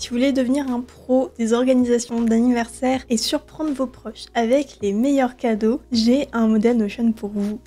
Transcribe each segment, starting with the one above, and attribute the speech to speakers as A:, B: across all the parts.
A: Si vous voulez devenir un pro des organisations d'anniversaire et surprendre vos proches avec les meilleurs cadeaux, j'ai un modèle Notion pour vous.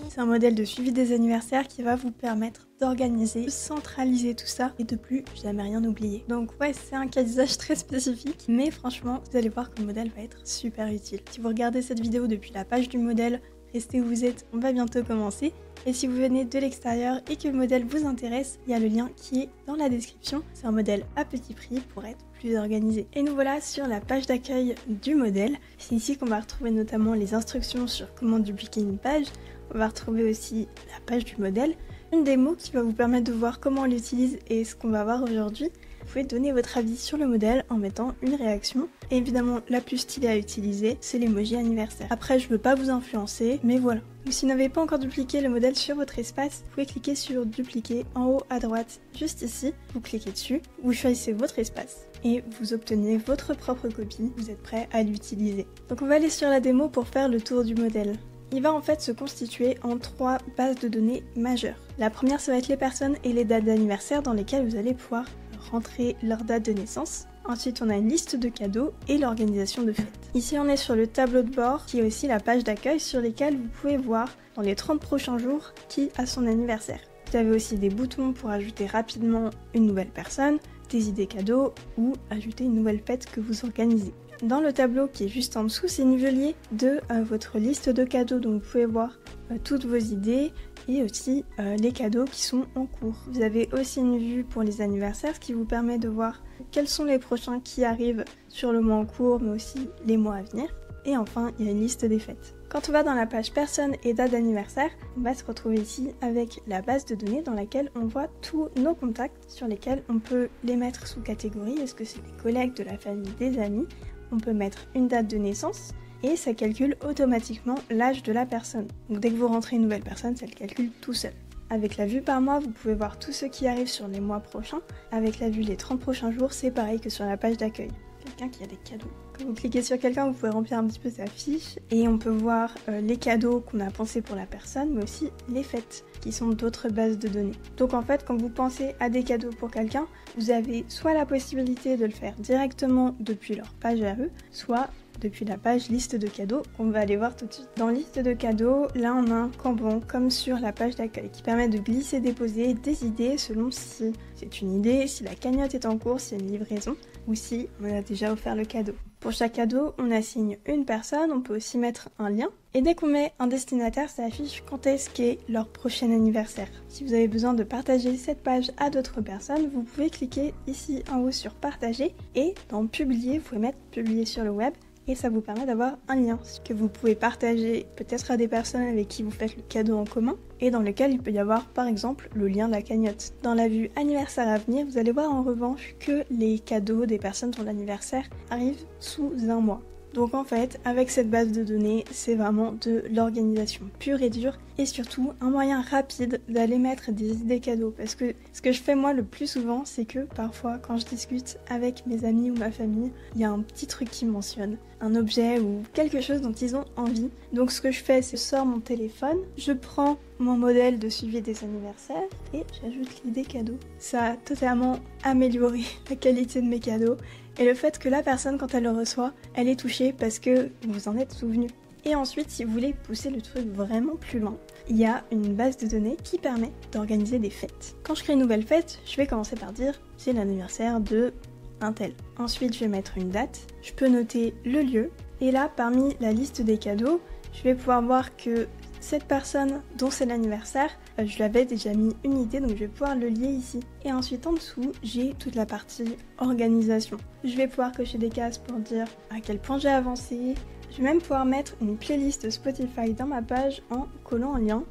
A: C'est un modèle de suivi des anniversaires qui va vous permettre d'organiser, de centraliser tout ça et de plus jamais rien oublier. Donc ouais, c'est un cas d'usage très spécifique, mais franchement, vous allez voir que le modèle va être super utile. Si vous regardez cette vidéo depuis la page du modèle, restez où vous êtes, on va bientôt commencer. Et si vous venez de l'extérieur et que le modèle vous intéresse, il y a le lien qui est dans la description. C'est un modèle à petit prix pour être plus organisé. Et nous voilà sur la page d'accueil du modèle. C'est ici qu'on va retrouver notamment les instructions sur comment dupliquer une page. On va retrouver aussi la page du modèle, une démo qui va vous permettre de voir comment on l'utilise et ce qu'on va voir aujourd'hui. Vous pouvez donner votre avis sur le modèle en mettant une réaction. Et évidemment, la plus stylée à utiliser, c'est l'emoji anniversaire. Après, je ne veux pas vous influencer, mais voilà. Donc, si vous n'avez pas encore dupliqué le modèle sur votre espace, vous pouvez cliquer sur dupliquer en haut à droite, juste ici. Vous cliquez dessus, vous choisissez votre espace et vous obtenez votre propre copie. Vous êtes prêt à l'utiliser. Donc on va aller sur la démo pour faire le tour du modèle. Il va en fait se constituer en 3 bases de données majeures. La première, ça va être les personnes et les dates d'anniversaire dans lesquelles vous allez pouvoir rentrer leur date de naissance. Ensuite, on a une liste de cadeaux et l'organisation de fêtes. Ici, on est sur le tableau de bord qui est aussi la page d'accueil sur lesquelles vous pouvez voir dans les 30 prochains jours qui a son anniversaire. Vous avez aussi des boutons pour ajouter rapidement une nouvelle personne, des idées cadeaux ou ajouter une nouvelle fête que vous organisez. Dans le tableau qui est juste en dessous, c'est nivelier de votre liste de cadeaux, donc vous pouvez voir toutes vos idées et aussi les cadeaux qui sont en cours. Vous avez aussi une vue pour les anniversaires, ce qui vous permet de voir quels sont les prochains qui arrivent sur le mois en cours, mais aussi les mois à venir. Et enfin, il y a une liste des fêtes. Quand on va dans la page personnes et date d'anniversaire, on va se retrouver ici avec la base de données dans laquelle on voit tous nos contacts, sur lesquels on peut les mettre sous catégorie. Est-ce que c'est des collègues, de la famille, des amis? On peut mettre une date de naissance et ça calcule automatiquement l'âge de la personne. Donc dès que vous rentrez une nouvelle personne, ça le calcule tout seul. Avec la vue par mois, vous pouvez voir tout ce qui arrive sur les mois prochains. Avec la vue les 30 prochains jours, c'est pareil que sur la page d'accueil. Quelqu'un qui a des cadeaux. Quand vous cliquez sur quelqu'un, vous pouvez remplir un petit peu sa fiche et on peut voir les cadeaux qu'on a pensés pour la personne, mais aussi les fêtes, qui sont d'autres bases de données. Donc en fait, quand vous pensez à des cadeaux pour quelqu'un, vous avez soit la possibilité de le faire directement depuis leur page à eux, soit depuis la page liste de cadeaux qu'on va aller voir tout de suite. Dans liste de cadeaux, là on a un Kanban comme sur la page d'accueil qui permet de glisser-déposer des idées selon si c'est une idée, si la cagnotte est en cours, si il y a une livraison ou si on a déjà offert le cadeau. Pour chaque cadeau, on assigne une personne, on peut aussi mettre un lien. Et dès qu'on met un destinataire, ça affiche quand est-ce qu'est leur prochain anniversaire. Si vous avez besoin de partager cette page à d'autres personnes, vous pouvez cliquer ici en haut sur partager et dans publier, vous pouvez mettre publier sur le web. Et ça vous permet d'avoir un lien que vous pouvez partager peut-être à des personnes avec qui vous faites le cadeau en commun et dans lequel il peut y avoir par exemple le lien de la cagnotte. Dans la vue anniversaire à venir, vous allez voir en revanche que les cadeaux des personnes dont l'anniversaire arrivent sous un mois. Donc en fait, avec cette base de données, c'est vraiment de l'organisation pure et dure et surtout un moyen rapide d'aller mettre des idées cadeaux. Parce que ce que je fais moi le plus souvent, c'est que parfois quand je discute avec mes amis ou ma famille, il y a un petit truc qui mentionne, un objet ou quelque chose dont ils ont envie. Donc ce que je fais, c'est je sors mon téléphone, je prends mon modèle de suivi des anniversaires et j'ajoute l'idée cadeau. Ça a totalement amélioré la qualité de mes cadeaux. Et le fait que la personne, quand elle le reçoit, elle est touchée parce que vous vous en êtes souvenu. Et ensuite, si vous voulez pousser le truc vraiment plus loin, il y a une base de données qui permet d'organiser des fêtes. Quand je crée une nouvelle fête, je vais commencer par dire c'est l'anniversaire de un tel. Ensuite, je vais mettre une date, je peux noter le lieu. Et là, parmi la liste des cadeaux, je vais pouvoir voir que cette personne dont c'est l'anniversaire, je lui avais déjà mis une idée, donc je vais pouvoir le lier ici. Et ensuite en dessous, j'ai toute la partie organisation. Je vais pouvoir cocher des cases pour dire à quel point j'ai avancé. Je vais même pouvoir mettre une playlist Spotify dans ma page en collant un lien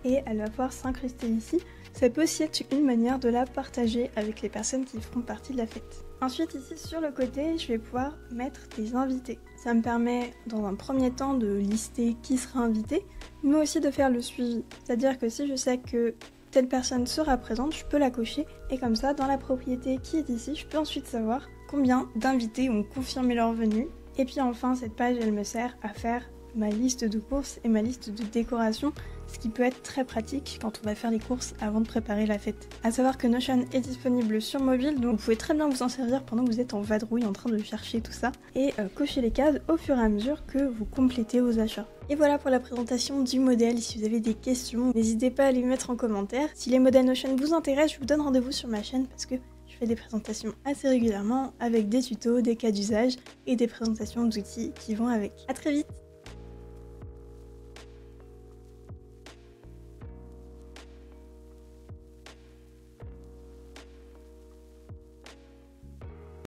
A: et elle va pouvoir s'incruster ici. Ça peut aussi être une manière de la partager avec les personnes qui feront partie de la fête. Ensuite ici sur le côté, je vais pouvoir mettre des invités. Ça me permet dans un premier temps de lister qui sera invité, mais aussi de faire le suivi. C'est-à-dire que si je sais que telle personne sera présente, je peux la cocher et comme ça dans la propriété qui est ici, je peux ensuite savoir combien d'invités ont confirmé leur venue. Et puis enfin cette page elle me sert à faire ma liste de courses et ma liste de décoration, ce qui peut être très pratique quand on va faire les courses avant de préparer la fête. A savoir que Notion est disponible sur mobile, donc vous pouvez très bien vous en servir pendant que vous êtes en vadrouille en train de chercher tout ça et cocher les cases au fur et à mesure que vous complétez vos achats. Et voilà pour la présentation du modèle. Si vous avez des questions, n'hésitez pas à les mettre en commentaire. Si les modèles Notion vous intéressent, je vous donne rendez-vous sur ma chaîne parce que je fais des présentations assez régulièrement avec des tutos, des cas d'usage et des présentations d'outils qui vont avec. À très vite!